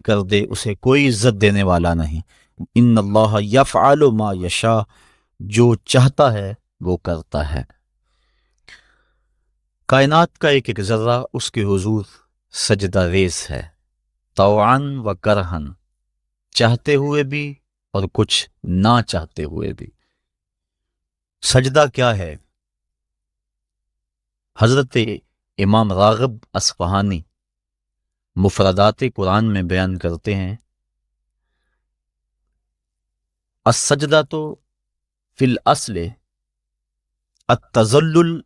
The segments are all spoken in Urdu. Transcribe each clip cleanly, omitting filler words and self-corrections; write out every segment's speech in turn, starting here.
کر دے اسے کوئی عزت دینے والا نہیں۔ ان اللہ یفعل ما یشاء، جو چاہتا ہے وہ کرتا ہے۔ کائنات کا ایک ایک ذرہ اس کے حضور سجدہ ریز ہے، طوعاً و کرہن، چاہتے ہوئے بھی اور کچھ نہ چاہتے ہوئے بھی۔ سجدہ کیا ہے؟ حضرت امام راغب اصفہانی مفردات قرآن میں بیان کرتے ہیں، السجدہ تو فی الاصل التذلل،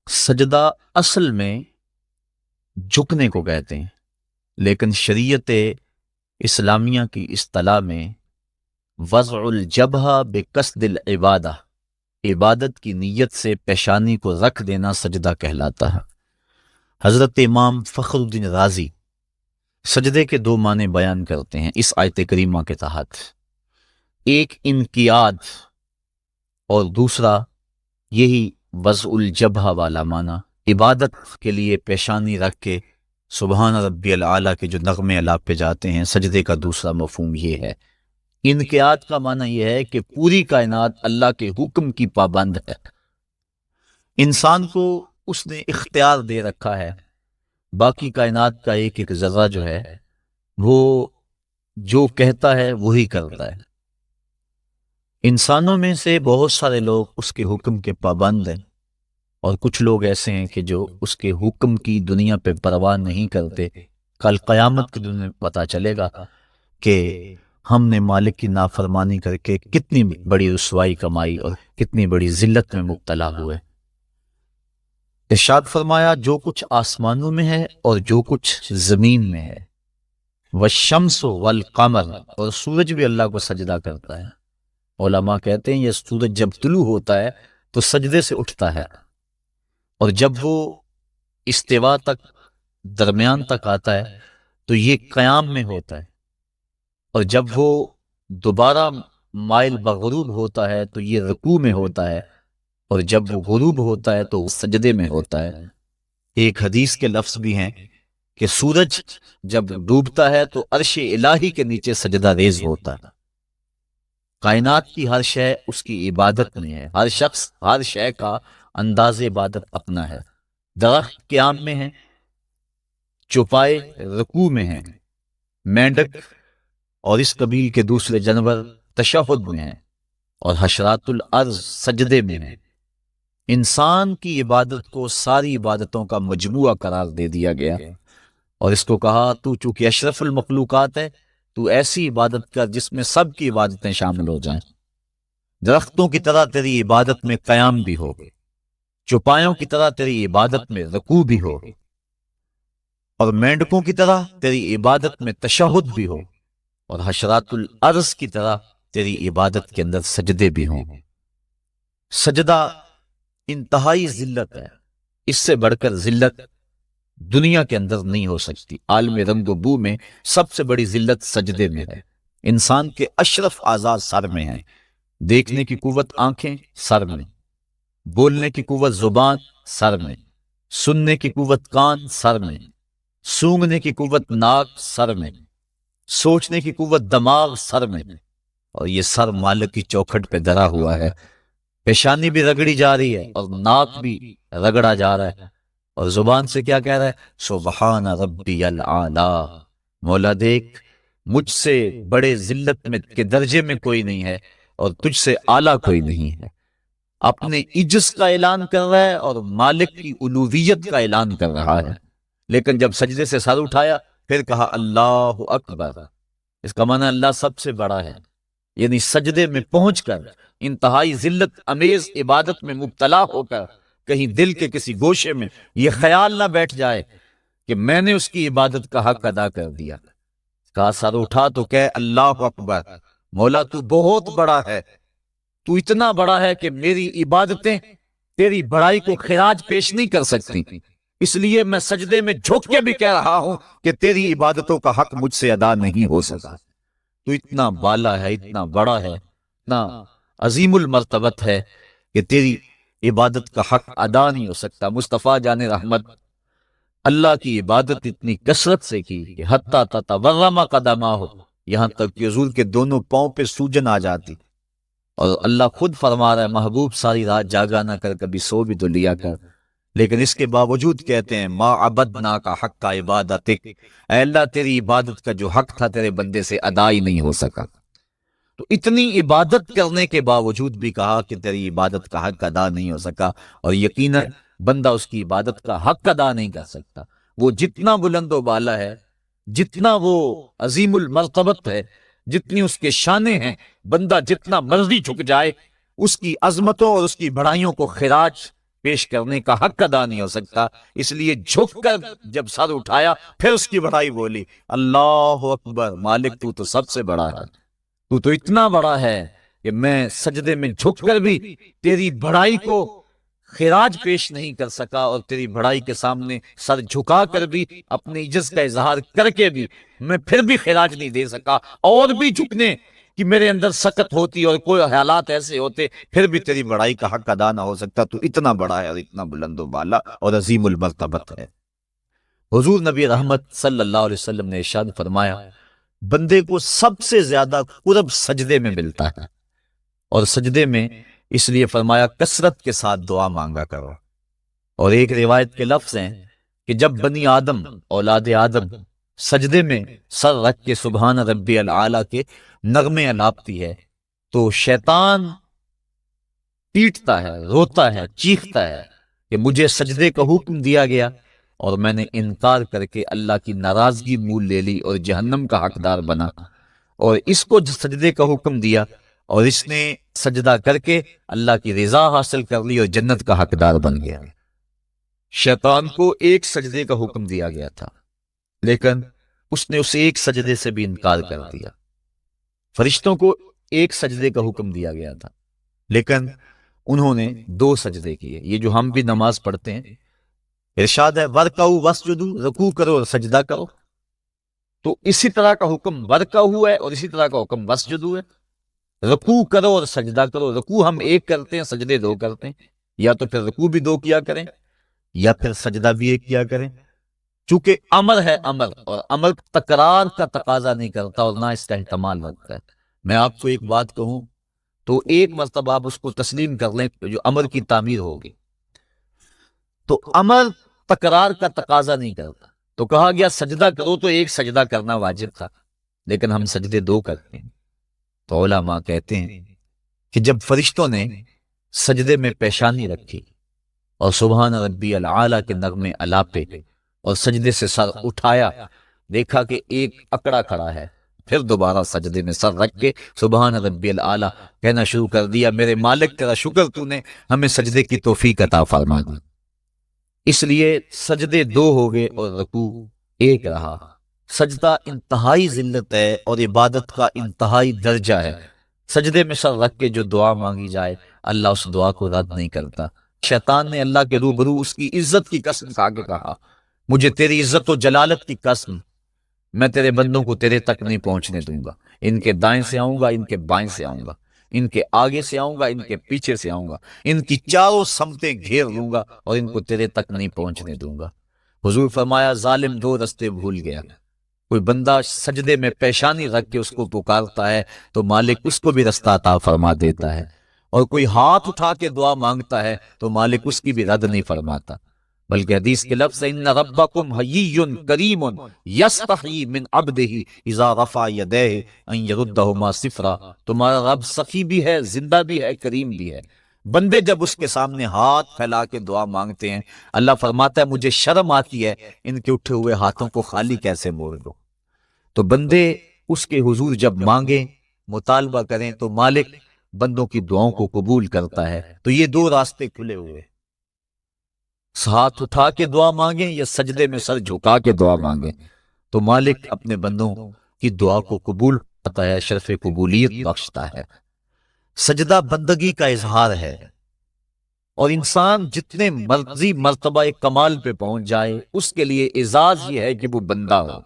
سجدہ اصل میں جھکنے کو کہتے ہیں، لیکن شریعت اسلامیہ کی اصطلاح میں وضع الجبہہ بقصد العبادہ، عبادت کی نیت سے پیشانی کو رکھ دینا سجدہ کہلاتا ہے۔ حضرت امام فخر الدین رازی سجدے کے دو معنی بیان کرتے ہیں اس آیت کریمہ کے تحت، ایک انقیاد اور دوسرا یہی وضع الجبہہ والا معنی، عبادت کے لیے پیشانی رکھ کے سبحان ربی العالی کے جو نغمے الاپ پہ جاتے ہیں، سجدے کا دوسرا مفہوم یہ ہے۔ انقیاد کا معنی یہ ہے کہ پوری کائنات اللہ کے حکم کی پابند ہے، انسان کو اس نے اختیار دے رکھا ہے، باقی کائنات کا ایک ایک ذرہ جو ہے وہ جو کہتا ہے وہی کرتا ہے۔ انسانوں میں سے بہت سارے لوگ اس کے حکم کے پابند ہیں، اور کچھ لوگ ایسے ہیں کہ جو اس کے حکم کی دنیا پہ پرواہ نہیں کرتے۔ کل قیامت کے دن میں پتہ چلے گا کہ ہم نے مالک کی نافرمانی کر کے کتنی بڑی رسوائی کمائی اور کتنی بڑی ذلت میں مبتلا ہوئے۔ ارشاد فرمایا جو کچھ آسمانوں میں ہے اور جو کچھ زمین میں ہے، والشمس والقمر، اور سورج بھی اللہ کو سجدہ کرتا ہے۔ علماء کہتے ہیں یہ سورج جب طلوع ہوتا ہے تو سجدے سے اٹھتا ہے، اور جب وہ استوا تک درمیان تک آتا ہے تو یہ قیام میں ہوتا ہے، اور جب وہ دوبارہ مائل بغروب ہوتا ہے تو یہ رکوع میں ہوتا ہے، اور جب وہ غروب ہوتا ہے تو وہ سجدے میں ہوتا ہے۔ ایک حدیث کے لفظ بھی ہیں کہ سورج جب ڈوبتا ہے تو عرش الہی کے نیچے سجدہ ریز ہوتا ہے۔ کائنات کی ہر شے اس کی عبادت میں ہے، ہر شخص ہر شے کا انداز عبادت اپنا ہے۔ درخت قیام میں ہے، چوپائے رکوع میں ہیں، مینڈک اور اس قبیل کے دوسرے جانور تشہد میں ہیں، اور حشرات الارض سجدے میں ہیں۔ انسان کی عبادت کو ساری عبادتوں کا مجموعہ قرار دے دیا گیا، اور اس کو کہا تو چونکہ اشرف المخلوقات ہے تو ایسی عبادت کر جس میں سب کی عبادتیں شامل ہو جائیں۔ درختوں کی طرح تیری عبادت میں قیام بھی ہو، چوپایوں کی طرح تیری عبادت میں رکوع بھی ہو، اور مینڈکوں کی طرح تیری عبادت میں تشہد بھی ہو، اور حشرات الارض کی طرح تیری عبادت کے اندر سجدے بھی ہوں۔ سجدہ انتہائی ذلت ہے، اس سے بڑھ کر ذلت دنیا کے اندر نہیں ہو سکتی۔ عالم رنگ و بو میں سب سے بڑی ذلت سجدے میں ہے۔ انسان کے اشرف اعضاء سر میں ہیں، دیکھنے کی قوت آنکھیں سر میں، بولنے کی قوت زبان سر میں، سننے کی قوت کان سر میں، سونگھنے کی قوت ناک سر میں، سوچنے کی قوت دماغ سر میں، اور یہ سر مالک کی چوکھٹ پہ دھرا ہوا ہے۔ پیشانی بھی رگڑی جا رہی ہے اور ناک بھی رگڑا جا رہا ہے، اور زبان سے کیا کہہ رہا ہے؟ سبحان ربی العالی، مولا دیکھ مجھ سے بڑے ذلت میں کے درجے میں کوئی نہیں ہے اور تجھ سے اعلیٰ کوئی نہیں ہے۔ اپنے عجز کا اعلان کر رہا ہے اور مالک کی الوہیت کا اعلان کر رہا ہے، لیکن جب سجدے سے سر اٹھایا پھر کہا اللہ اکبر، اس کا معنی اللہ سب سے بڑا ہے۔ یعنی سجدے میں پہنچ کر انتہائی ذلت امیز عبادت میں مبتلا ہو کر کہیں دل کے کسی گوشے میں یہ خیال نہ بیٹھ جائے کہ میں نے اس کی عبادت کا حق ادا کر دیا۔ کہا سر اٹھا تو کہے اللہ اکبر، مولا تو بہت بڑا ہے، تو اتنا بڑا ہے کہ میری عبادتیں تیری بڑائی کو خراج پیش نہیں کر سکتی، اس لیے میں سجدے میں جھک کے بھی کہہ رہا ہوں کہ تیری عبادتوں کا حق مجھ سے ادا نہیں ہو سکا۔ تو اتنا بالا ہے، اتنا بڑا ہے، اتنا عظیم المرتبت ہے کہ تیری عبادت کا حق ادا نہیں ہو سکتا۔ مصطفیٰ جان رحمت اللہ کی عبادت اتنی کثرت سے کی کہ حتیٰ تتورم قدماہ، یہاں تک کہ حضور کے دونوں پاؤں پہ سوجن آ جاتی، اور اللہ خود فرما رہا ہے محبوب ساری رات جاگا نہ کر، کبھی سو بھی تو لیا کر، لیکن اس کے باوجود کہتے ہیں ما عبدنا کا حق کا عبادتک، اے اللہ تیری عبادت کا جو حق تھا تیرے بندے سے ادا ہی نہیں ہو سکا۔ تو اتنی عبادت کرنے کے باوجود بھی کہا کہ تیری عبادت کا حق ادا نہیں ہو سکا، اور یقیناً بندہ اس کی عبادت کا حق ادا نہیں کر سکتا۔ وہ جتنا بلند و بالا ہے، جتنا وہ عظیم المرتبت ہے، جتنی اس کے شانے ہیں، بندہ جتنا مرضی جھک جائے، اس کی عظمتوں اور اس کی بڑائیوں کو خراج پیش کرنے کا حق ادا نہیں ہو سکتا۔ اس لیے جھک کر جب سر اٹھایا پھر اس کی بڑائی بولی، اللہ اکبر، مالک تو سب سے بڑا ہے، تو اتنا بڑا ہے کہ میں سجدے میں جھک کر بھی تیری بڑائی کو خراج پیش نہیں کر سکا، اور تیری بڑائی کے سامنے سر جھکا کر بھی اپنی عجز کا اظہار کر کے بھی میں پھر بھی خراج نہیں دے سکا، اور بھی جھکنے کہ میرے اندر سکت ہوتی اور کوئی حالات ایسے ہوتے پھر بھی تیری بڑائی کا حق ادا نہ ہو سکتا۔ تو اتنا بڑا ہے اور اتنا بلند و بالا اور عظیم المرتبت ہے۔ حضور نبی رحمت صلی اللہ علیہ وسلم نے ارشاد فرمایا، بندے کو سب سے زیادہ قرب سجدے میں ملتا ہے، اور سجدے میں اس لیے فرمایا کثرت کے ساتھ دعا مانگا کرو۔ اور ایک روایت کے لفظ ہیں کہ جب بنی آدم، اولاد آدم، سجدے میں سر رکھ کے سبحان ربی العالی کے نغمے الاپتی ہے تو شیطان پیٹتا ہے، روتا ہے، چیختا ہے کہ مجھے سجدے کا حکم دیا گیا اور میں نے انکار کر کے اللہ کی ناراضگی مول لے لی اور جہنم کا حقدار بنا، اور اس کو سجدے کا حکم دیا اور اس نے سجدہ کر کے اللہ کی رضا حاصل کر لی اور جنت کا حقدار بن گیا۔ شیطان کو ایک سجدے کا حکم دیا گیا تھا لیکن اس نے اسے ایک سجدے سے بھی انکار کر دیا۔ فرشتوں کو ایک سجدے کا حکم دیا گیا تھا لیکن انہوں نے 2 سجدے کیے۔ یہ جو ہم بھی نماز پڑھتے ہیں، ارشاد ہے ورکعوا واسجدوا، رکوع کرو اور سجدہ کرو، تو اسی طرح کا حکم ورکعوا ہے اور اسی طرح کا حکم واسجدوا ہے۔ رکوع کرو اور سجدہ کرو، رکوع ہم ایک کرتے ہیں، سجدے 2 کرتے ہیں، یا تو پھر رکوع بھی 2 کیا کریں یا پھر سجدہ بھی 1 کیا کریں، چونکہ امر ہے امر، اور امر تکرار کا تقاضا نہیں کرتا اور نہ اس کا احتمال رکھتا ہے۔ میں آپ کو ایک بات کہوں تو ایک مرتبہ آپ اس کو تسلیم کر لیں جو امر کی تعمیر ہوگی، تو امر تکرار کا تقاضا نہیں کرتا، تو کہا گیا سجدہ کرو تو ایک سجدہ کرنا واجب تھا لیکن ہم سجدے 2 کرتے ہیں۔ تو علماء کہتے ہیں کہ جب فرشتوں نے سجدے میں پیشانی رکھی اور سبحان ربی العالی کے نغمے الاپے اور سجدے سے سر اٹھایا، دیکھا کہ ایک اکڑا کھڑا ہے، پھر دوبارہ سجدے میں سر رکھ کے سبحان ربی العالی کہنا شروع کر دیا، میرے مالک تیرا شکر تو نے ہمیں سجدے کی توفیق عطا فرما دی۔ اس لیے سجدے 2 ہو گئے اور رکوع 1 رہا۔ سجدہ انتہائی ذلت ہے اور عبادت کا انتہائی درجہ ہے۔ سجدے میں سر رکھ کے جو دعا مانگی جائے اللہ اس دعا کو رد نہیں کرتا۔ شیطان نے اللہ کے روبرو اس کی عزت کی قسم کھا کے کہا، مجھے تیری عزت و جلالت کی قسم، میں تیرے بندوں کو تیرے تک نہیں پہنچنے دوں گا، ان کے دائیں سے آؤں گا، ان کے بائیں سے آؤں گا، ان کے آگے سے آؤں گا، ان کے پیچھے سے آؤں گا، ان کی چاروں سمتیں گھیر لوں گا اور ان کو تیرے تک نہیں پہنچنے دوں گا۔ حضور فرمایا ظالم 2 رستے بھول گیا، کوئی بندہ سجدے میں پیشانی رکھ کے اس کو پکارتا ہے تو مالک اس کو بھی رستہ عطا فرما دیتا ہے، اور کوئی ہاتھ اٹھا کے دعا مانگتا ہے تو مالک اس کی بھی رد نہیں فرماتا، بلکہ حدیث کے لفظ ان ربکم حیی کریم یستحیی من عبدہ اذا رفع یدیہ ان یردہما صفرا، تمہارا رب سخی بھی ہے، زندہ بھی ہے، کریم بھی ہے۔ بندے جب اس کے سامنے ہاتھ پھیلا کے دعا مانگتے ہیں اللہ فرماتا ہے مجھے شرم آتی ہے ان کے اٹھے ہوئے ہاتھوں کو خالی کیسے موڑ دو۔ تو بندے اس کے حضور جب مانگیں، مطالبہ کریں تو مالک بندوں کی دعاؤں کو قبول کرتا ہے۔ تو یہ 2 راستے کھلے ہوئے، ہاتھ اٹھا کے دعا مانگیں یا سجدے میں سر جھکا کے دعا مانگیں، تو مالک اپنے بندوں کی دعا کو قبول کرتا ہے، شرف قبولیت بخشتا ہے۔ سجدہ بندگی کا اظہار ہے، اور انسان جتنے مرضی مرتبہ کمال پہ پہنچ جائے اس کے لیے اعزاز یہ ہے کہ وہ بندہ ہو۔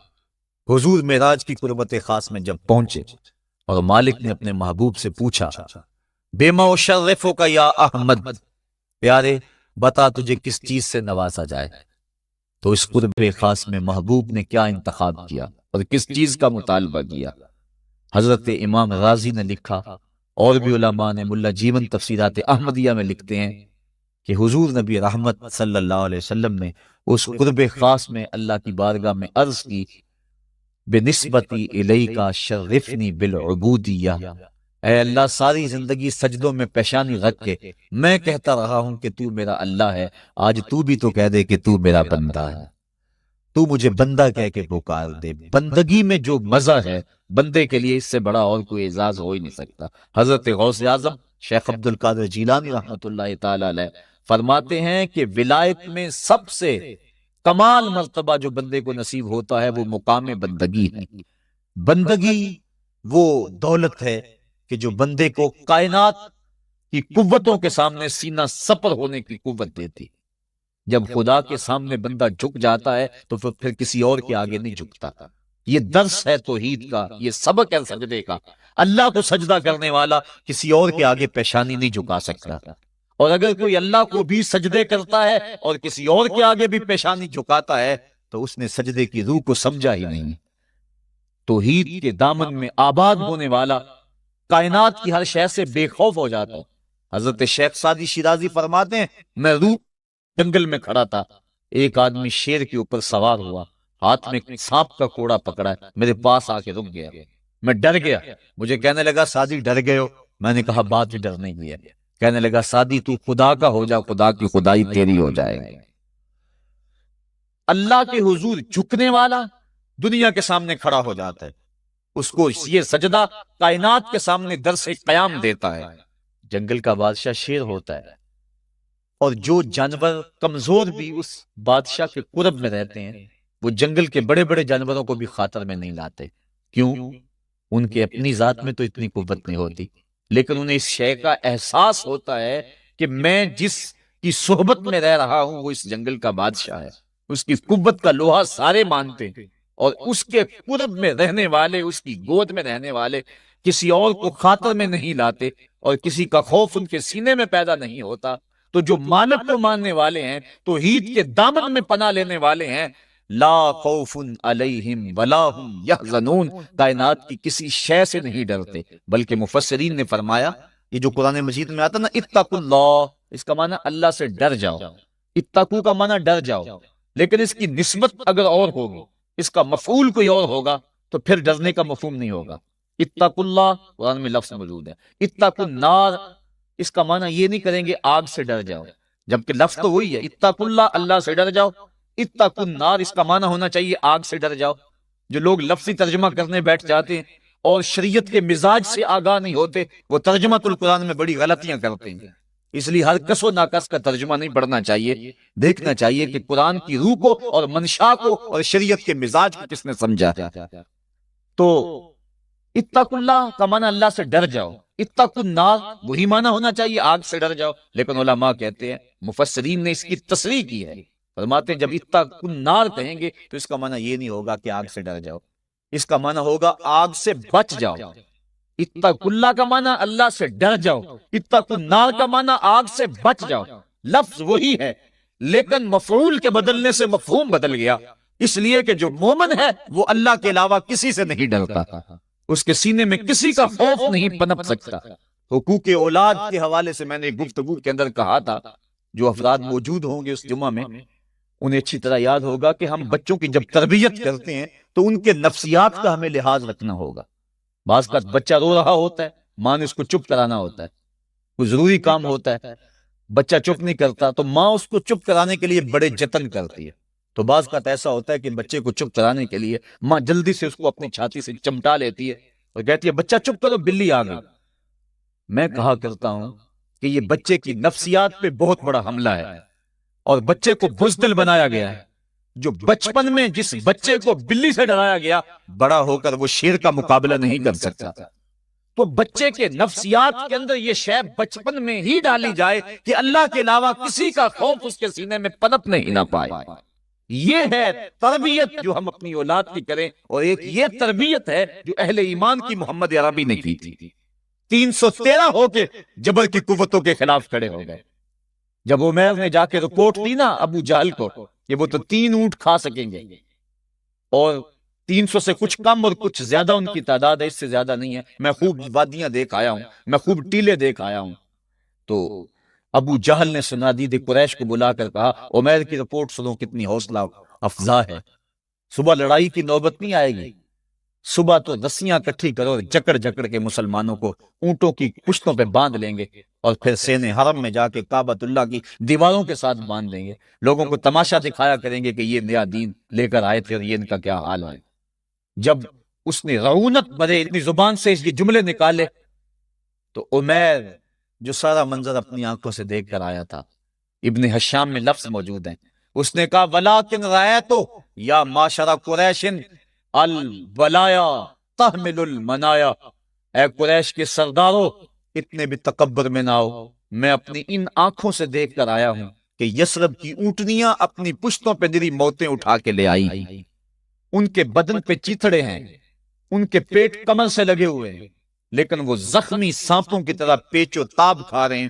حضور معراج کی قربت خاص میں جب پہنچے اور مالک نے اپنے محبوب سے پوچھا بیما اشرفک یا احمد، پیارے بتا تجھے کس چیز سے نوازا جائے، تو اس قرب خاص میں محبوب نے کیا انتخاب کیا اور کس چیز کا مطالبہ کیا؟ حضرت امام غازی نے لکھا، اور بھی علماء نے، ملا جیون تفسیرات احمدیہ میں لکھتے ہیں کہ حضور نبی رحمت صلی اللہ علیہ وسلم نے اس قرب خاص میں اللہ کی بارگاہ میں عرض کی، بنسبتی الیکا شرفنی بالعبودیہ، اے اللہ ساری زندگی سجدوں میں پیشانی رکھ کے میں کہتا رہا ہوں کہ تو میرا اللہ ہے، آج تو بھی تو کہہ دے کہ تو میرا بندہ ہے، تو مجھے بندہ کہہ کے پکار دے۔ بندگی میں جو مزہ ہے بندے کے لیے، اس سے بڑا اور کوئی اعزاز ہو ہی نہیں سکتا۔ حضرت غوث اعظم شیخ عبد القادر جیلانی رحمۃ اللہ تعالی علیہ فرماتے ہیں کہ ولایت میں سب سے کمال مرتبہ جو بندے کو نصیب ہوتا ہے وہ مقام بندگی ہے۔ بندگی وہ دولت ہے کہ جو بندے کو کائنات کی قوتوں کے سامنے سینہ سپر ہونے کی قوت دیتی۔ جب خدا کے سامنے بندہ جھک جاتا ہے تو پھر کسی اور کے آگے نہیں جھکتا۔ یہ درس ہے توحید کا، یہ سبق ہے سجدے کا۔ اللہ کو سجدہ کرنے والا کسی اور کے آگے پیشانی نہیں جھکا سکتا، اور اگر کوئی اللہ کو بھی سجدے کرتا ہے اور کسی اور کے آگے بھی پیشانی جھکاتا ہے تو اس نے سجدے کی روح کو سمجھا ہی نہیں۔ توحید کے دامن میں آباد ہونے والا کائنات کی ہر شے سے بے خوف ہو جاتا ہے۔ حضرت شیخ سعدی شیرازی فرماتے ہیں، میں روح جنگل میں کھڑا تھا، ایک آدمی شیر کے اوپر سوار ہوا، ہاتھ میں سانپ کا کوڑا پکڑا ہے، میرے پاس آ کے رک گیا، میں ڈر گیا۔ مجھے کہنے لگا سعدی ڈر گئے ہو؟ میں نے کہا بات ہی ڈرنے کی ہے۔ کہنے لگا سعدی تو خدا کا ہو جا، خدا کی خدائی تیری ہو جائے گی۔ اللہ کے حضور جھکنے والا دنیا کے سامنے کھڑا ہو جاتا ہے، اس کو یہ سجدہ کائنات کے سامنے درس قیام دیتا ہے۔ جنگل کا بادشاہ شیر ہوتا ہے، اور جو جانور کمزور بھی اس بادشاہ کے قرب میں رہتے ہیں وہ جنگل کے بڑے بڑے جانوروں کو بھی خاطر میں نہیں لاتے۔ کیوں؟ ان کے اپنی ذات میں تو اتنی قوت نہیں ہوتی، لیکن انہیں اس شے کا احساس ہوتا ہے کہ میں جس کی صحبت میں رہ رہا ہوں وہ اس جنگل کا بادشاہ ہے، اس کی قوت کا لوہا سارے مانتے ہیں، اور اس کے قرب میں رہنے والے، اس کی گود میں رہنے والے کسی اور کو خاطر میں نہیں لاتے، اور کسی کا خوف ان کے سینے میں پیدا نہیں ہوتا۔ تو جو مالک کو ماننے والے ہیں، توحید کے دامن میں پناہ لینے والے ہیں، لا خوف علیہم ولا ہم یحزنون، کائنات کی کسی شے سے نہیں ڈرتے۔ بلکہ مفسرین نے فرمایا، یہ جو قرآن مجید میں آتا نا اتقوا اللہ، اس کا معنی اللہ سے ڈر جاؤ، اتقوا کا معنی ڈر جاؤ، لیکن اس کی نسبت اگر اور ہوگی، اس کا مفعول کوئی اور ہوگا تو پھر ڈرنے کا مفہوم نہیں ہوگا۔ اتقوا اللہ قرآن میں لفظ موجود ہے، اتقوا النار اس کا معنی یہ نہیں کریں گے آگ سے ڈر جاؤ، جبکہ لفظ تو وہی ہے، اتقوا اللہ اللہ سے ڈر جاؤ، اتقوا النار اس کا معنی ہونا چاہیے آگ سے ڈر جاؤ۔ جو لوگ لفظی ترجمہ کرنے بیٹھ جاتے ہیں اور شریعت کے مزاج سے آگاہ نہیں ہوتے، وہ ترجمہ القرآن میں بڑی غلطیاں کرتے ہیں۔ اس لیے ہر کس و ناقص کا ترجمہ نہیں پڑھنا چاہیے، دیکھنا چاہیے کہ قرآن کی روح کو اور منشا کو اور شریعت کے مزاج کو کس نے سمجھا ہے۔ تو اتقوا اللہ کا معنی اللہ سے ڈر جاؤ، اتقوا النار وہی معنی ہونا چاہیے آگ سے ڈر جاؤ، لیکن علماء کہتے ہیں، مفسرین نے اس کی تصریح کی ہے، فرماتے ہیں جب اتقوا النار کہیں گے تو اس کا معنی یہ نہیں ہوگا کہ آگ سے ڈر جاؤ، اس کا معنی ہوگا آگ سے بچ جاؤ۔ اتقوا اللہ کا معنی اللہ سے ڈر جاؤ، اتقوا النار کا معنی آگ سے بچ جاؤ۔ لفظ وہی ہے لیکن مفعول کے بدلنے سے مفہوم بدل گیا، اس لیے کہ جو مومن ہے وہ اللہ کے علاوہ کسی سے نہیں ڈرتا، اس کے سینے میں کسی کا خوف نہیں پنپ سکتا۔ حقوق اولاد کے حوالے سے میں نے گفتگو کے اندر کہا تھا، جو افراد موجود ہوں گے اس جمعہ میں انہیں اچھی طرح یاد ہوگا کہ ہم بچوں کی جب تربیت کرتے ہیں تو ان کے نفسیات کا ہمیں لحاظ رکھنا ہوگا۔ بعض کا بچہ رو رہا ہوتا ہے، ماں نے اس کو چپ کرانا ہوتا ہے، کوئی ضروری کام ہوتا ہے، بچہ چپ نہیں کرتا تو ماں اس کو چپ کرانے کے لیے بڑے جتن کرتی ہے۔ تو بعض کا ایسا ہوتا ہے کہ بچے کو چپ کرانے کے لیے ماں جلدی سے اس کو اپنی چھاتی سے چمٹا لیتی ہے اور کہتی ہے بچہ چپ کرو بلی آ گئی۔ میں کہا کرتا ہوں کہ یہ بچے کی نفسیات پہ بہت بڑا حملہ ہے اور بچے کو بزدل بنایا گیا ہے۔ جو بچپن میں جس بچے کو بلی سے ڈرایا گیا، بڑا ہو کر وہ شیر کا مقابلہ نہیں کر سکتا۔ تو بچے کے نفسیات کے اندر یہ شے بچپن میں ہی ڈالی جائے کہ اللہ کے علاوہ کسی کا خوف اس کے سینے میں پنپنے ہی نہ پائے۔ یہ ہے تربیت جو ہم اپنی اولاد کی کریں، اور ایک یہ تربیت ہے جو اہل ایمان کی محمد عربی نے کی تھی۔ 313 ہو کے جبر کی قوتوں کے خلاف کھڑے ہو گئے۔ جب عمیر نے جا کے رپورٹ دی نا ابو جہل کو کہ وہ تو 3 اونٹ کھا سکیں گے، اور 300 سے کچھ کم اور کچھ زیادہ ان کی تعداد ہے، اس سے زیادہ نہیں ہے۔ میں خوب وادیاں دیکھ آیا ہوں، میں خوب ٹیلے دیکھ آیا ہوں۔ تو ابو جہل نے سنادید قریش کو بلا کر کہا عمیر کی رپورٹ سنو، کتنی حوصلہ افزا ہے، صبح لڑائی کی نوبت نہیں آئے گی، صبح تو رسیاں کٹھی کرو، جکڑ جکڑ کے مسلمانوں کو اونٹوں کی پشتوں پہ باندھ لیں گے، اور پھر سینے حرم میں جا کے کعبۃ اللہ کی دیواروں کے ساتھ باندھ دیں گے، لوگوں کو تماشا دکھایا کریں گے کہ یہ نیا دین لے کر آئے تھے اور یہ ان کا کیا حال ہے۔ جب اس نے رعونت بھرے اتنی زبان سے یہ جملے نکالے تو عمیر جو سارا منظر اپنی آنکھوں سے دیکھ کر آیا تھا، ابن حشام میں لفظ موجود ہیں، اس نے کہا وَلَٰكِنْ رَأَيْتُ یا معشر قریش البلایا تحمل المنایا، اے قریش کے سردارو اتنے بھی تکبر میں نہ ہو، میں اپنی ان آنکھوں سے دیکھ کر آیا ہوں کہ یثرب کی اونٹنیاں اپنی پشتوں پہ دری موتیں اٹھا کے لے آئی، ان کے بدن پہ چیتھڑے ہیں، ان کے پیٹ کمر سے لگے ہوئے ہیں، لیکن وہ زخمی سانپوں کی طرح پیچ و تاب کھا رہے ہیں،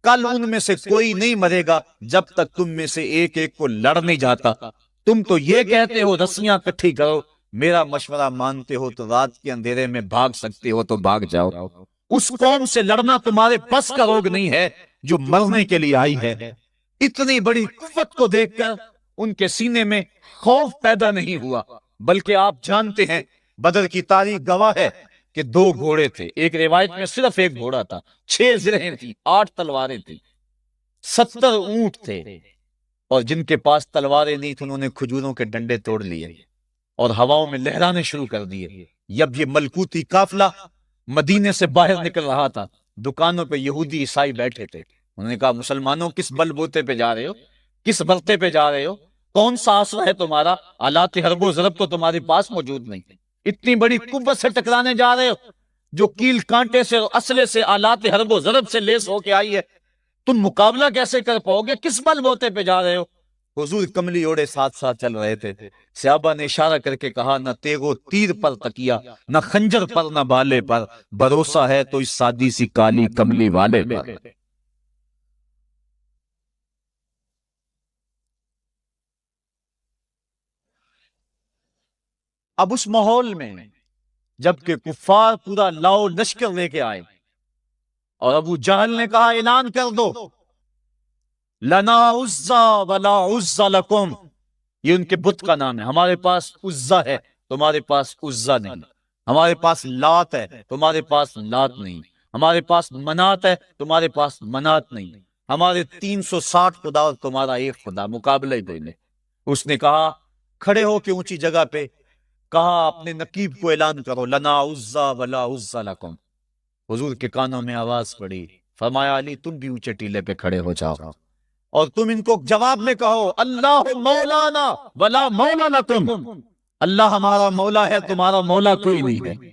کل ان میں سے کوئی نہیں مرے گا جب تک تم میں سے ایک ایک کو لڑ نہیں جاتا، تم تو یہ کہتے ہو رسیاں کٹھی کرو، میرا مشورہ مانتے ہو تو رات کے اندھیرے میں بھاگ سکتے ہو تو بھاگ جاؤ، اس قوم سے لڑنا تمہارے بس کا روگ نہیں ہے جو مرنے کے لیے آئی ہے۔ اتنی بڑی قوت کو دیکھ کر ان کے سینے میں خوف پیدا نہیں ہوا، بلکہ آپ جانتے ہیں بدر کی تاریخ گواہ ہے کہ 2 گھوڑے تھے، ایک روایت میں صرف ایک گھوڑا تھا، 6 زرہیں تھیں، 8 تلواریں تھیں، 70 اونٹ تھے، اور جن کے پاس تلواریں نہیں تھیں انہوں نے کھجوروں کے ڈنڈے توڑ لیے اور ہواؤں میں لہرانے شروع کر دیے۔ جب یہ ملکوتی قافلہ مدینے سے باہر نکل رہا تھا، دکانوں پہ یہودی عیسائی بیٹھے تھے، انہوں نے کہا مسلمانوں کس بل بوتے پہ جا رہے ہو، کس برتے پہ جا رہے ہو، کون سا آسرا ہے تمہارا، آلات حرب و ضرب تو تمہارے پاس موجود نہیں، اتنی بڑی قوت سے ٹکرانے جا رہے ہو جو کیل کانٹے سے اور اسلحے سے آلات حرب و ضرب سے لیس ہو کے آئی ہے، تم مقابلہ کیسے کر پاؤ گے، کس بل بوتے پہ جا رہے ہو؟ حضور کملی اوڑے ساتھ ساتھ چل رہے تھے، صحابہ نے اشارہ کر کے کہا نہ تیغو تیر پر تکیا، نہ خنجر پر نہ بالے پر، بھروسہ ہے تو اس سادی سی کالی کملی والے پر۔ اب اس ماحول میں جبکہ کفار پورا لاؤ لشکر لے کے آئے اور ابو جہل نے کہا اعلان کر دو لنا عزا ولا عزا لکم، یہ ان کے بت کا نام ہے، ہمارے پاس عزا ہے تمہارے پاس عزا نہیں، ہمارے پاس لات ہے تمہارے پاس لات نہیں، ہمارے پاس منات ہے تمہارے پاس منات نہیں، ہمارے 360 خدا اور تمہارا ایک خدا، مقابلہ ہی بولے۔ اس نے کہا کھڑے ہو کے اونچی جگہ پہ کہا اپنے نقیب کو اعلان کرو لنا عزا ولا عزا لکم، حضور کے کانوں میں آواز پڑی، فرمایا علی تم بھی اونچے ٹیلے پہ کھڑے ہو جاؤ اور تم ان کو جواب میں کہو اللہ مولانا ولا مولا لکم، اللہ ہمارا مولا ہے تمہارا مولا کوئی نہیں ہے۔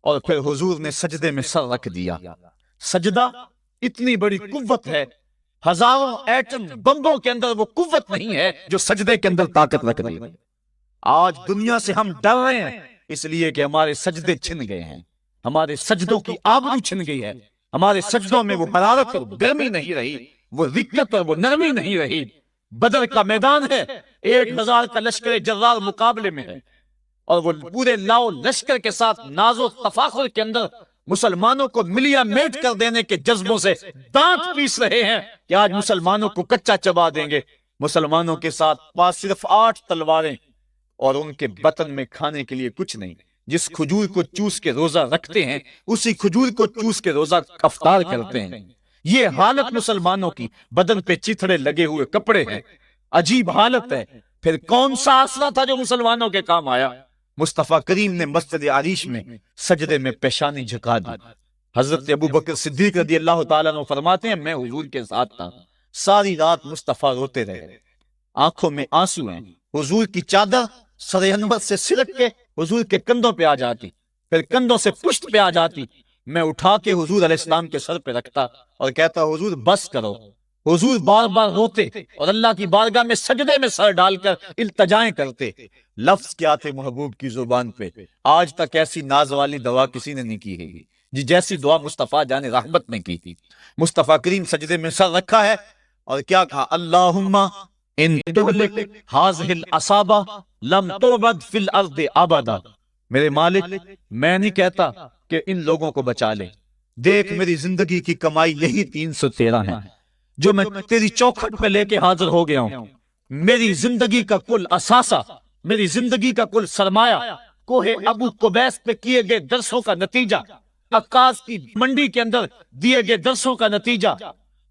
اور پھر حضور نے سجدے میں سر رکھ دیا، سجدہ اتنی بڑی قوت ہے، ہزاروں ایٹم بمبوں کے اندر وہ قوت نہیں ہے جو سجدے کے اندر طاقت رکھ دی۔ آج دنیا سے ہم ڈر رہے ہیں اس لیے کہ ہمارے سجدے چھن گئے ہیں، ہمارے سجدوں کی آبرو چھن گئی ہے، ہمارے سجدوں میں وہ حرارت اور گرمی نہیں رہی، وہ رقت اور وہ نرمی نہیں رہی۔ بدر کا میدان ہے، 1000 کا لشکر جرار مقابلے میں ہے، اور وہ پورے لاؤ لشکر کے ساتھ ناز و تفاخر کے اندر مسلمانوں کو ملیا میٹ کر دینے کے جذبوں سے دانت پیس رہے ہیں کہ آج مسلمانوں کو کچا چبا دیں گے۔ مسلمانوں کے ساتھ پاس صرف 8 تلواریں اور ان کے بطن میں کھانے کے لیے کچھ نہیں، جس کھجور کو چوس کے روزہ رکھتے ہیں اسی کھجور کو چوس کے روزہ افطار کرتے ہیں۔ یہ حالت مسلمانوں کی، بدن پہ چیتھڑے لگے ہوئے کپڑے ہیں، عجیب حالت ہے۔ پھر کون سا آسرا تھا جو مسلمانوں کے کام آیا؟ مصطفیٰ کریم نے مسجد عریش میں سجدے میں پیشانی جھکا دی۔ حضرت ابو بکر صدیق رضی اللہ تعالیٰ عنہ فرماتے ہیں میں حضور کے ساتھ تھا، ساری رات مصطفیٰ روتے رہے، آنکھوں میں آنسو ہیں، حضور کی چادر سر انور سے سلٹ کے حضور کے کندھوں پہ آ جاتی، پھر کندھوں سے پشت پہ آ جاتی، میں اٹھا کے حضور علیہ السلام کے سر پہ رکھتا اور کہتا حضور بس کرو۔ حضور بار بار روتے اور اللہ کی بارگاہ میں سجدے میں سر ڈال کر التجائیں کرتے۔ لفظ کیا تھے محبوب کی زبان پہ، آج تک ایسی ناز والی دعا کسی نے نہیں کی ہے جی جیسی دعا مصطفیٰ جان رحمت نے کی تھی۔ مصطفیٰ کریم سجدے میں سر رکھا ہے اور کیا کہا اللہم ان تہلک ہذہ العصابہ لم تعبد فی الارض ابدا، میرے مالک میں نہیں کہتا کہ ان لوگوں کو بچا لے، دیکھ میری زندگی کی کمائی یہی 313 ہے جو میں تیری چوکھٹ پہ لے کے حاضر ہو گیا ہوں، میری زندگی کا کل اثاثہ، میری زندگی کا کل سرمایہ کوہ ابو قبیس پہ کیے گئے درسوں کا نتیجہ، عکاظ کی منڈی کے اندر دیے گئے درسوں کا نتیجہ،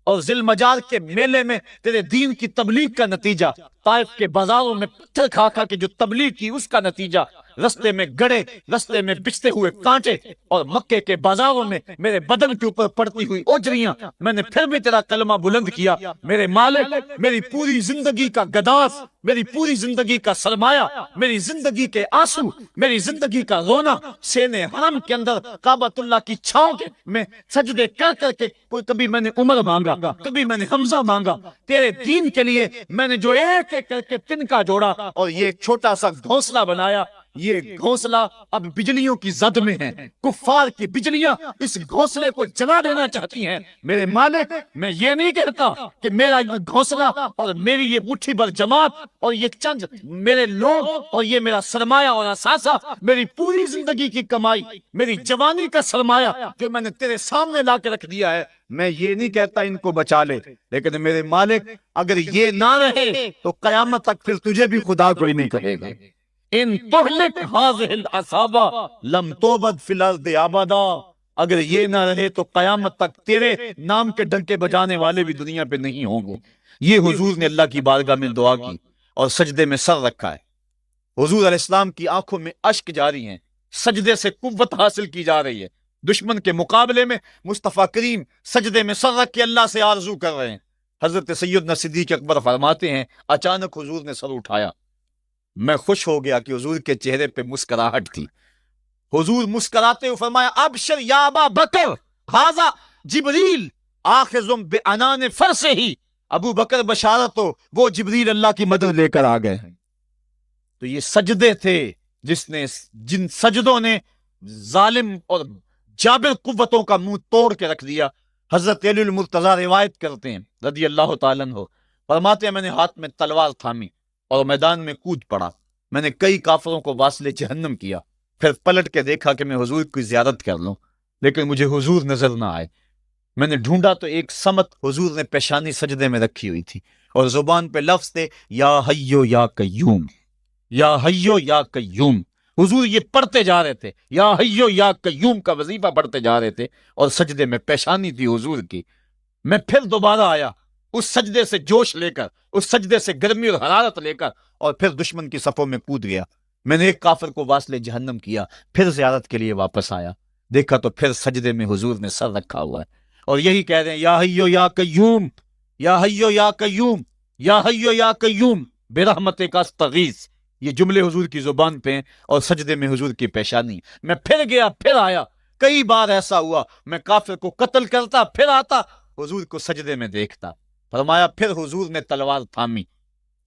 اور ذی المجال کے میلے میں تیرے دین کی تبلیغ کا نتیجہ، طائف کے بازاروں میں پتھر کھا کھا کے جو تبلیغ کی اس کا نتیجہ، رستے میں گڑے، رستے میں بچتے ہوئے کانٹے، اور مکے کے بازاروں میں میرے بدن کے اوپر پڑتی ہوئی اوجریاں، میں نے پھر بھی تیرا کلمہ بلند کیا۔ میرے مالک میری پوری زندگی کا گداز، میری پوری زندگی کا سرمایہ، میری زندگی کے آنسو، میری زندگی کا رونا سینے حرم کے اندر کعبۃ اللہ کی چھاؤں میں سجدے کر کر کے، کبھی میں نے عمر مانگا، کبھی میں نے حمزہ مانگا، تیرے دین کے لیے میں نے جو ایک ایک کر کے تنکا جوڑا اور یہ ایک چھوٹا سا گھونسلہ بنایا، یہ گھونسلہ اب بجلیوں کی زد میں ہے، کفار کی بجلیاں اس گھونسلے کو جلا دینا چاہتی ہیں۔ میرے مالک میں یہ نہیں کہتا کہ میرا یہ گھونسلہ اور میری یہ مٹھی بھر جماعت اور یہ چند میرے لوگ اور یہ میرا سرمایہ اور اثاثہ، میری پوری زندگی کی کمائی، میری جوانی کا سرمایہ جو میں نے تیرے سامنے لا کے رکھ دیا ہے، میں یہ نہیں کہتا ان کو بچا لے، لیکن میرے مالک اگر یہ نہ رہے تو قیامت تک پھر تجھے بھی خدا کوئی نہیں کہے گا۔ ان تہلک ہذہ العصابہ لم تعبد فی الارض ابدا، اگر یہ نہ رہے تو قیامت تک تیرے نام کے ڈنکے بجانے والے بھی دنیا پہ نہیں ہوں گے۔ یہ حضور نے اللہ کی بارگاہ میں دعا کی اور سجدے میں سر رکھا ہے۔ حضور علیہ السلام کی آنکھوں میں اشک جاری ہیں، سجدے سے قوت حاصل کی جا رہی ہے، دشمن کے مقابلے میں مصطفیٰ کریم سجدے میں سر رکھ کے اللہ سے آرزو کر رہے ہیں۔ حضرت سیدنا صدیق اکبر فرماتے ہیں اچانک حضور نے سر اٹھایا، میں خوش ہو گیا کہ حضور کے چہرے پہ مسکراہٹ تھی۔ حضور مسکراتے ہوئے فرمایا ابشر یا ابا بکر ھذا جبریل آخذ بعنان فرسہ، ابو بکر بشارت ہو، وہ جبریل اللہ کی مدد لے کر آ گئے ہیں۔ تو یہ سجدے تھے جن سجدوں نے ظالم اور جابر قوتوں کا منہ توڑ کے رکھ دیا۔ حضرت علی المرتضیٰ روایت کرتے ہیں رضی اللہ تعالیٰ عنہ، فرماتے ہیں میں نے ہاتھ میں تلوار تھامی اور میدان میں کود پڑا، میں نے کئی کافروں کو واصل جہنم کیا، پھر پلٹ کے دیکھا کہ میں حضور کی زیارت کر لوں، لیکن مجھے حضور نظر نہ آئے۔ میں نے ڈھونڈا تو ایک سمت حضور نے پیشانی سجدے میں رکھی ہوئی تھی اور زبان پہ لفظ تھے یا حیو یا قیوم، یا حیو یا قیوم۔ حضور یہ پڑھتے جا رہے تھے، یا حیو یا قیوم کا وظیفہ پڑھتے جا رہے تھے اور سجدے میں پیشانی تھی حضور کی۔ میں پھر دوبارہ آیا اس سجدے سے جوش لے کر، اس سجدے سے گرمی اور حرارت لے کر، اور پھر دشمن کی صفوں میں کود گیا۔ میں نے ایک کافر کو واصل جہنم کیا، پھر زیارت کے لیے واپس آیا، دیکھا تو پھر سجدے میں حضور نے سر رکھا ہوا ہے اور یہی کہہ رہے ہیں یا حیو یا قیوم، یا حیو یا قیوم، یا حیو یا قیوم برحمتک استغیث۔ یہ جملے حضور کی زبان پہ ہیں اور سجدے میں حضور کی پیشانی۔ میں پھر گیا، پھر آیا، کئی بار ایسا ہوا میں کافر کو قتل کرتا، پھر آتا حضور کو سجدے میں دیکھتا۔ فرمایا پھر حضور نے تلوار تھامی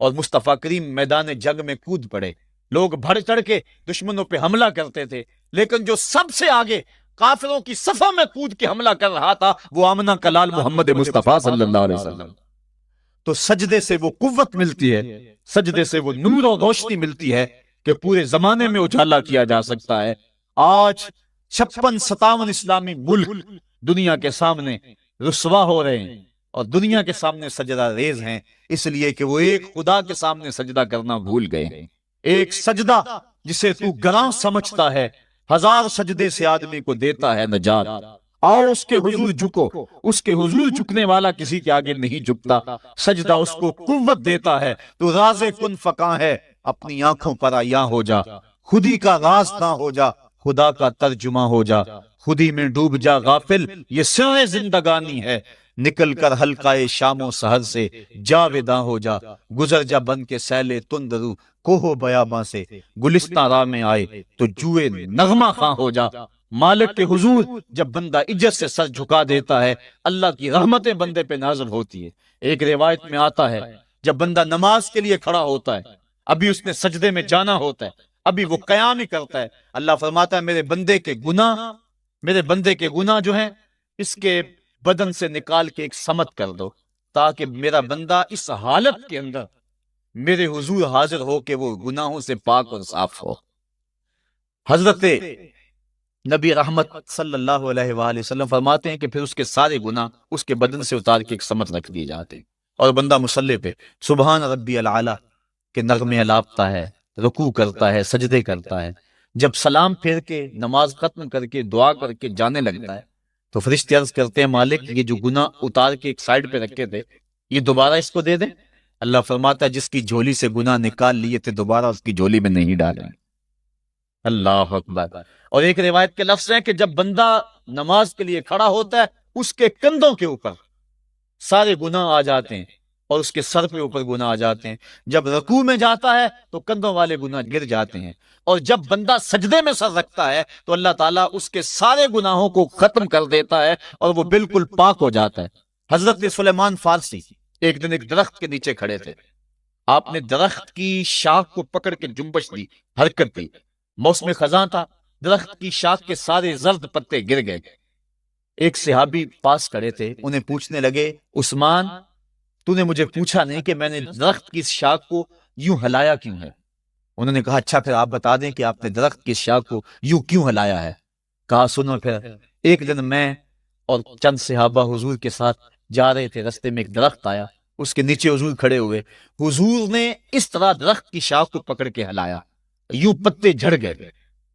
اور مصطفیٰ کریم میدان جنگ میں کود پڑے۔ لوگ بڑھ چڑھ کے دشمنوں پہ حملہ کرتے تھے، لیکن جو سب سے آگے کافروں کی صفوں میں کود کے حملہ کر رہا تھا وہ آمنہ کا لال محمد مصطفیٰ صلی اللہ علیہ وسلم۔ تو سجدے سے وہ قوت ملتی ہے، سجدے سے وہ نور و روشنی ملتی ہے کہ پورے زمانے میں اجالا کیا جا سکتا ہے۔ آج 56-57 اسلامی ملک دنیا کے سامنے رسوا ہو رہے ہیں اور دنیا کے سامنے سجدہ ریز ہیں، اس لیے کہ وہ ایک خدا کے سامنے سجدہ کرنا بھول گئے ہیں۔ ایک سجدہ جسے تو گراں سمجھتا ہے 1000 سجدے سے آدمی کو دیتا ہے نجات۔ آؤ اس کے حضور جھکو، اس کے حضور جھکنے والا کسی کے آگے نہیں جھکتا۔ سجدہ اس کو قوت دیتا ہے، تو راز کن فکاں ہے، اپنی آنکھوں پر عیاں ہو جا، خودی کا راز نہ ہو جا، خدا کا ترجمہ ہو جا، خودی میں ڈوب جا غافل، یہ سر زندگانی ہے، نکل کر حلقہ شام و سحر سے جا ودا ہو جا، گزر جا بن کے سیلے تندرو کوہ بیاباں سے، گلستان راہ میں آئے تو جوئے نغمہ خواں ہو جا۔ مالک کے حضور جب بندہ عزت سے سر جھکا دیتا ہے، اللہ کی رحمتیں بندے پہ نازل ہوتی ہے۔ ایک روایت میں آتا ہے جب بندہ نماز کے لیے کھڑا ہوتا ہے، ابھی اس نے سجدے میں جانا ہوتا ہے، ابھی وہ قیام ہی کرتا ہے، اللہ فرماتا ہے میرے بندے کے گناہ جو ہیں اس کے بدن سے نکال کے ایک سمت کر دو، تاکہ میرا بندہ اس حالت کے اندر میرے حضور حاضر ہو کہ وہ گناہوں سے پاک اور صاف ہو۔ حضرت نبی رحمت صلی اللہ علیہ وآلہ وسلم فرماتے ہیں کہ پھر اس کے سارے گناہ اس کے بدن سے اتار کے ایک سمت رکھ دیے جاتے ہیں، اور بندہ مصلی پہ سبحان ربی العالی کے نغمے الاپتا ہے، رکوع کرتا ہے، سجدے کرتا ہے۔ جب سلام پھیر کے نماز ختم کر کے دعا کر کے جانے لگتا ہے تو فرشتے عرض کرتے ہیں مالک یہ جو گناہ اتار کے ایک سائڈ پہ رکھے تھے یہ دوبارہ اس کو دے دیں۔ اللہ فرماتا ہے جس کی جھولی سے گناہ نکال لیے تھے دوبارہ اس کی جھولی میں نہیں ڈالیں۔ اللہ اکبر۔ اور ایک روایت کے لفظ ہیں کہ جب بندہ نماز کے لیے کھڑا ہوتا ہے اس کے کندھوں کے اوپر سارے گناہ آ جاتے ہیں اور اس کے سر پہ اوپر گناہ آ جاتے ہیں۔ جب رکوع میں جاتا ہے تو کندھوں والے گناہ گر جاتے ہیں، اور جب بندہ سجدے میں سر رکھتا ہے تو اللہ تعالیٰ اس کے سارے گناہوں کو ختم کر دیتا ہے اور وہ بالکل پاک ہو جاتا ہے۔ حضرت سلیمان فارسی ایک دن ایک درخت کے نیچے کھڑے تھے، آپ نے درخت کی شاخ کو پکڑ کے جنبش دی، حرکت دی، موسم خزاں تھا، درخت کی شاخ کے سارے زرد پتے گر گئے۔ ایک صحابی پاس کھڑے تھے، انہیں پوچھنے لگے عثمان تو نے مجھے پوچھا نہیں کہ میں نے درخت کی شاخ کو یوں ہلایا کیوں ہے؟ انہوں نے کہا اچھا پھر آپ بتا دیں کہ آپ نے درخت کی شاخ کو یوں کیوں ہلایا ہے؟ کہا سنو پھر، ایک دن میں اور چند صحابہ حضور کے ساتھ جا رہے تھے، رستے میں ایک درخت آیا، اس کے نیچے حضور کھڑے ہوئے، حضور نے اس طرح درخت کی شاخ کو پکڑ کے ہلایا، یوں پتے جھڑ گئے،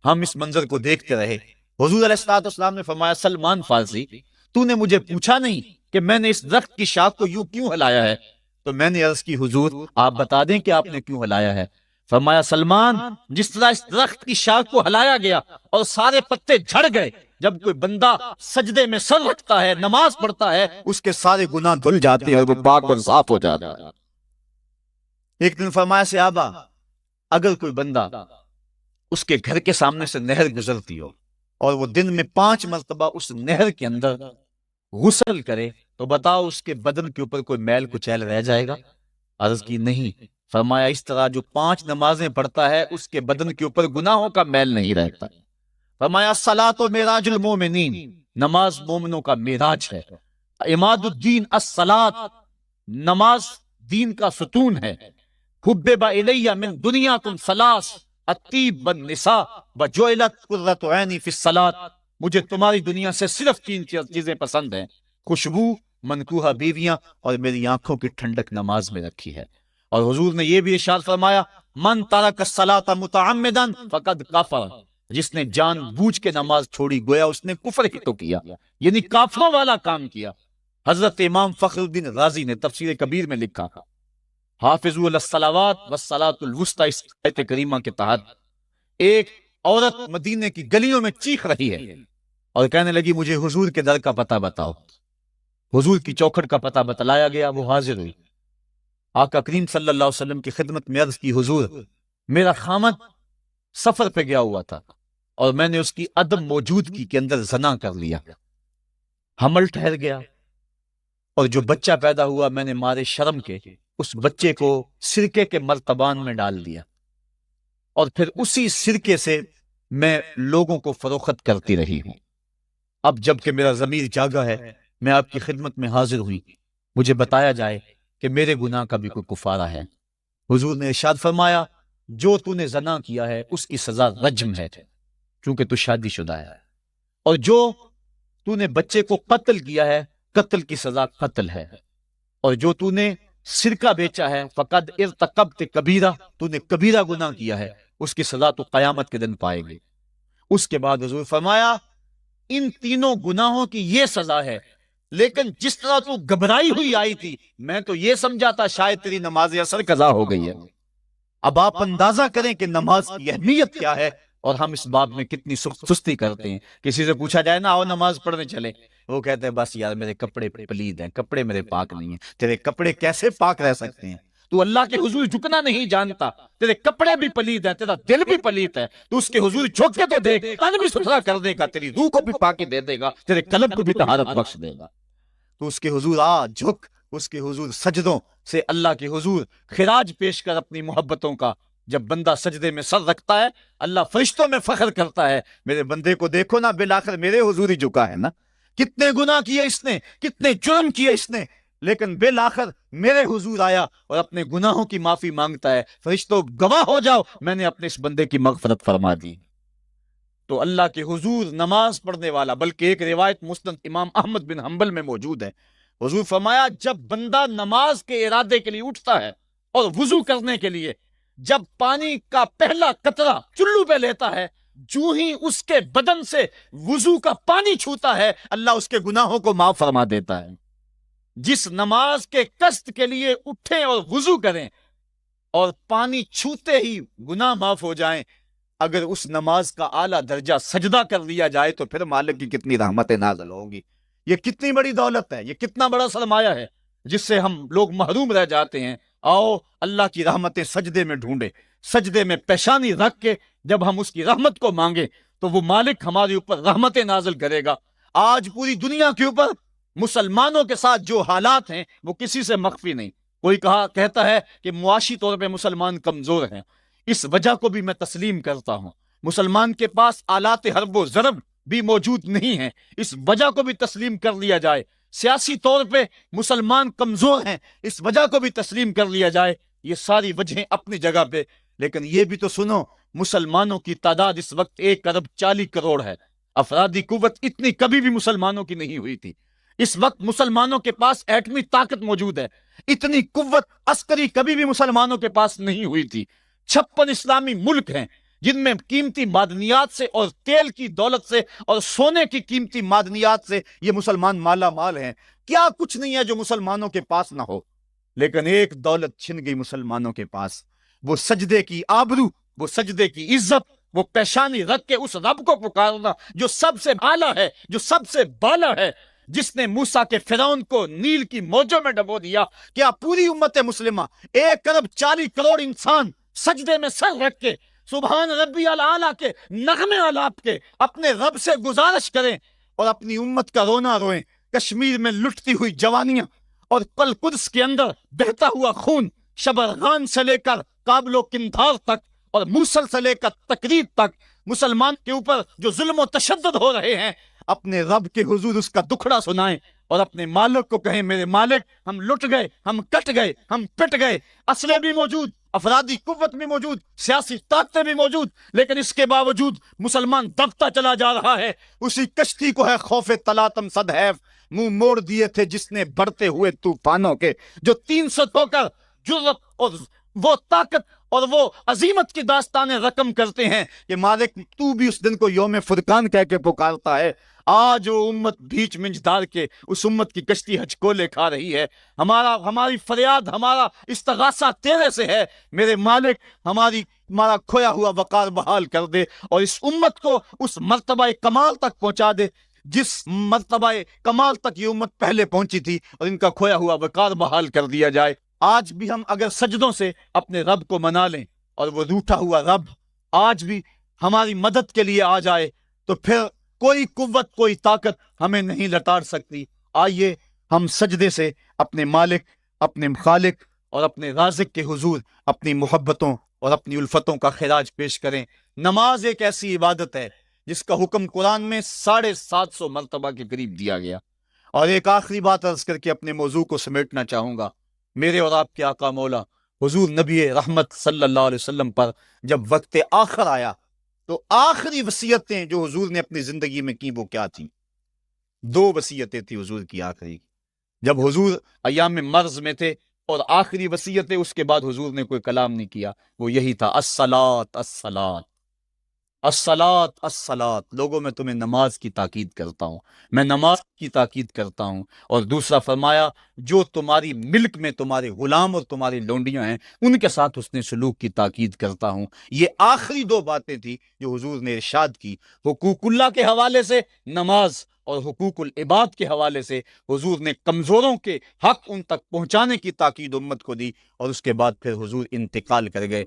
ہم اس منظر کو دیکھتے رہے۔ حضور علیہ السلام نے فرمایا سلمان فارسی تو نے مجھے پوچھا نہیں کہ میں نے اس درخت کی شاخ کو یوں کیوں ہلایا ہے؟ تو میں نے عرض کی حضور آپ بتا دیں کہ آپ نے کیوں ہلایا ہے؟ فرمایا سلمان جس طرح اس درخت کی شاخ کو ہلایا گیا اور سارے پتے جھڑ گئے، جب کوئی بندہ سجدے میں سر رکھتا ہے نماز پڑھتا ہے اس کے سارے گناہ دھل جاتے ہیں اور وہ پاک اور صاف ہو جاتا ہے۔ ایک دن فرمایا صحابہ اگر کوئی بندہ اس کے گھر کے سامنے سے نہر گزرتی ہو اور وہ دن میں 5 مرتبہ اس نہر کے اندر غسل کرے تو بتاؤ اس کے بدن کے اوپر کوئی میل کچیل رہ جائے گا؟ عرض کی نہیں۔ فرمایا اس طرح جو 5 نمازیں پڑھتا ہے اس کے بدن کے اوپر گناہوں کا میل نہیں رہتا۔ فرمایا الصلاۃ معراج المومنین، نماز مومنوں کا معراج ہے۔ عماد الدین الصلاۃ، نماز دین کا ستون ہے۔ حبب الی من دنیاکم ثلاث، الطیب والنساء وجعلت قرۃ عینی فی الصلاۃ، مجھے تمہاری دنیا سے صرف 3 چیزیں پسند ہیں، خوشبو، منکوحہ بیویاں، اور میری آنکھوں کی ٹھنڈک نماز میں رکھی ہے۔ اور حضور نے یہ بھی ارشاد فرمایا من ترک الصلاۃ متعمدا فقد کفر، جس نے جان بوجھ کے نماز چھوڑی گویا اس نے کفر ہی تو کیا، یعنی کافروں والا کام کیا۔ حضرت امام فخر الدین رازی نے تفسیر کبیر میں لکھا حافظوا علی الصلوات والصلاۃ الوسطی، اس آیت کریمہ کے تحت ایک عورت مدینے کی گلیوں میں چیخ رہی ہے اور کہنے لگی مجھے حضور کے در کا پتہ بتاؤ۔ حضور کی چوکھٹ کا پتہ بتلایا گیا، وہ حاضر ہوئی، آقا کریم صلی اللہ علیہ وسلم کی خدمت میں عرض کی حضور میرا خامد سفر پہ گیا ہوا تھا اور میں نے اس کی عدم موجودگی کے اندر زنا کر لیا، حمل ٹھہر گیا، اور جو بچہ پیدا ہوا میں نے مارے شرم کے اس بچے کو سرکے کے مرتبان میں ڈال دیا، اور پھر اسی سرکے سے میں لوگوں کو فروخت کرتی رہی ہوں۔ اب جب کہ میرا ضمیر جاگا ہے میں آپ کی خدمت میں حاضر ہوئی، مجھے بتایا جائے کہ میرے گناہ کا بھی کوئی کفارہ ہے۔ حضور نے ارشاد فرمایا جو تو نے زنا کیا ہے اس کی سزا رجم ہے کیونکہ تو شادی شدہ ہے، اور جو تو نے بچے کو قتل کیا ہے قتل کی سزا قتل ہے، اور جو تو نے سرکہ بیچا ہے فقد ارتکبت کبیرہ، تو نے کبیرہ گناہ کیا ہے، اس کی سزا تو قیامت کے دن پائے گی۔ اس کے بعد حضور فرمایا ان تینوں گناہوں کی یہ سزا ہے، لیکن جس طرح تو گھبرائی ہوئی آئی تھی میں تو یہ سمجھا تھا شاید تیری نماز اثر قضا ہو گئی ہے۔ اب آپ اندازہ کریں کہ نماز کی اہمیت کیا ہے اور ہم اس باب میں کتنی سستی کرتے ہیں۔ کسی سے پوچھا جائے نا آؤ نماز پڑھنے چلے، وہ کہتے ہیں بس یار میرے کپڑے پلید ہیں، کپڑے میرے پاک نہیں ہیں۔ تیرے کپڑے کیسے پاک رہ سکتے ہیں؟ تو اللہ کے حضور جھکنا نہیں جانتا، تیرے کپڑے بھی پلید ہیں، تیرا دل بھی پلید ہے، تو اس کے حضور جھک کے تو دیکھ، تن بھی ستھرا کر دے گا، تیری روح کو بھی پاکی دے دے گا، تیرے قلب کو بھی طہارت بخش دے گا۔ تو اس کے حضور آ جھک، اس کے حضور سجدوں سے اللہ کے حضور خراج پیش کر اپنی محبتوں کا۔ جب بندہ سجدے میں سر رکھتا ہے اللہ فرشتوں میں فخر کرتا ہے میرے بندے کو دیکھو نا بالآخر میرے حضور ہی جھکا ہے نا، کتنے گناہ کیے اس نے، کتنے جرم کیے اس نے، لیکن بالآخر میرے حضور آیا اور اپنے گناہوں کی معافی مانگتا ہے، فرشتوں گواہ ہو جاؤ میں نے اپنے اس بندے کی مغفرت فرما دی۔ تو اللہ کے حضور نماز پڑھنے والا، بلکہ ایک روایت مسند امام احمد بن حنبل میں موجود ہے، حضور فرمایا جب بندہ نماز کے ارادے کے لیے اٹھتا ہے اور وضو کرنے کے لیے جب پانی کا پہلا قطرہ چلو پہ لیتا ہے، جو ہی اس کے بدن سے وضو کا پانی چھوتا ہے اللہ اس کے گناہوں کو معاف فرما دیتا ہے۔ جس نماز کے قصد کے لیے اٹھیں اور وضو کریں اور پانی چھوتے ہی گناہ معاف ہو جائیں، اگر اس نماز کا اعلیٰ درجہ سجدہ کر لیا جائے تو پھر مالک کی کتنی رحمتیں نازل ہوں گی۔ یہ کتنی بڑی دولت ہے، یہ کتنا بڑا سرمایہ ہے جس سے ہم لوگ محروم رہ جاتے ہیں۔ آؤ اللہ کی رحمتیں سجدے میں ڈھونڈے، سجدے میں پیشانی رکھ کے جب ہم اس کی رحمت کو مانگیں تو وہ مالک ہمارے اوپر رحمتیں نازل کرے گا۔ آج پوری دنیا کے اوپر مسلمانوں کے ساتھ جو حالات ہیں وہ کسی سے مخفی نہیں۔ کوئی کہتا ہے کہ معاشی طور پہ مسلمان کمزور ہیں، اس وجہ کو بھی میں تسلیم کرتا ہوں۔ مسلمان کے پاس آلات حرب و ضرب بھی موجود نہیں ہیں، اس وجہ کو بھی تسلیم کر لیا جائے۔ سیاسی طور پہ مسلمان کمزور ہیں، اس وجہ کو بھی تسلیم کر لیا جائے۔ یہ ساری وجہیں اپنی جگہ پہ، لیکن یہ بھی تو سنو مسلمانوں کی تعداد اس وقت 1,40,00,000,000 ہے۔ افرادی قوت اتنی کبھی بھی مسلمانوں کی نہیں ہوئی تھی۔ اس وقت مسلمانوں کے پاس ایٹمی طاقت موجود ہے، اتنی قوت عسکری کبھی بھی مسلمانوں کے پاس نہیں ہوئی تھی۔ 56 اسلامی ملک ہیں جن میں قیمتی معدنیات سے اور تیل کی دولت سے اور سونے کی قیمتی معدنیات سے یہ مسلمان مالا مال ہیں۔ کیا کچھ نہیں ہے جو مسلمانوں کے پاس نہ ہو، لیکن ایک دولت چھن گئی مسلمانوں کے پاس، وہ سجدے کی آبرو، وہ سجدے کی عزت، وہ پیشانی رکھ کے اس رب کو پکارنا جو سب سے اعلیٰ ہے، جو سب سے بالا ہے، جس نے موسیٰ کے فرعون کو نیل کی موجوں میں ڈبو دیا۔ کیا پوری امت مسلمہ 1,40,00,000,000 انسان سجدے میں سر رکھ کے سبحان ربی الاعلیٰ کے نغمے آلاپ کے اپنے رب سے گزارش کریں اور اپنی امت کا رونا روئیں؟ کشمیر میں لٹتی ہوئی جوانیاں اور قدس کے اندر بہتا ہوا خون، شبرغان سے لے کر کابل و قندھار تک اور موصل سے لے کر تکریت تک مسلمان کے اوپر جو ظلم و تشدد ہو رہے ہیں، اپنے رب کے حضور اس کا دکھڑا سنائیں اور اپنے مالک کو کہیں میرے مالک ہم لٹ گئے، ہم کٹ گئے، ہم پٹ گئے، اسلحے بھی موجود، افرادی قوت بھی موجود، سیاسی طاقتیں بھی موجود، لیکن اس کے باوجود مسلمان دبتا چلا جا رہا ہے۔ اسی کشتی کو ہے خوف تلاطم صدحیف منہ موڑ دیے تھے جس نے بڑھتے ہوئے طوفانوں کے، جو 300 ہو کر جرت اور وہ طاقت اور وہ عظیمت کی داستانیں رقم کرتے ہیں کہ مالک تو بھی اس دن کو یوم فرقان کہہ کے پکارتا ہے۔ آج وہ امت بیچ منج دار کے اس امت کی کشتی ہچکولے کھا رہی ہے۔ ہماری فریاد، ہمارا استغاثہ تیرے سے ہے میرے مالک، ہمارا کھویا ہوا وقار بحال کر دے اور اس امت کو اس مرتبہ کمال تک پہنچا دے جس مرتبہ کمال تک یہ امت پہلے پہنچی تھی، اور ان کا کھویا ہوا وقار بحال کر دیا جائے۔ آج بھی ہم اگر سجدوں سے اپنے رب کو منا لیں اور وہ روٹھا ہوا رب آج بھی ہماری مدد کے لیے آ جائے تو پھر کوئی قوت، کوئی طاقت ہمیں نہیں لتاڑ سکتی۔ آئیے ہم سجدے سے اپنے مالک، اپنے خالق اور اپنے رازق کے حضور اپنی محبتوں اور اپنی الفتوں کا خراج پیش کریں۔ نماز ایک ایسی عبادت ہے جس کا حکم قرآن میں 750 مرتبہ کے قریب دیا گیا۔ اور ایک آخری بات عرض کر کے اپنے موضوع کو سمیٹنا چاہوں گا۔ میرے اور آپ کے آقا مولا حضور نبی رحمت صلی اللہ علیہ وسلم پر جب وقت آخر آیا تو آخری وصیتیں جو حضور نے اپنی زندگی میں کی وہ کیا تھیں؟ 2 وصیتیں تھی حضور کی آخری، جب حضور ایام مرض میں تھے، اور آخری وصیتیں اس کے بعد حضور نے کوئی کلام نہیں کیا، وہ یہی تھا الصلاۃ الصلاۃ الصلاۃ الصلاۃ۔ لوگوں میں تمہیں نماز کی تاکید کرتا ہوں، میں نماز کی تاکید کرتا ہوں۔ اور دوسرا فرمایا جو تمہاری ملک میں تمہارے غلام اور تمہاری لونڈیاں ہیں ان کے ساتھ حسن سلوک کی تاکید کرتا ہوں۔ یہ آخری 2 باتیں تھی جو حضور نے ارشاد کی۔ حقوق اللہ کے حوالے سے نماز اور حقوق العباد کے حوالے سے حضور نے کمزوروں کے حق ان تک پہنچانے کی تاکید امت کو دی، اور اس کے بعد پھر حضور انتقال کر گئے۔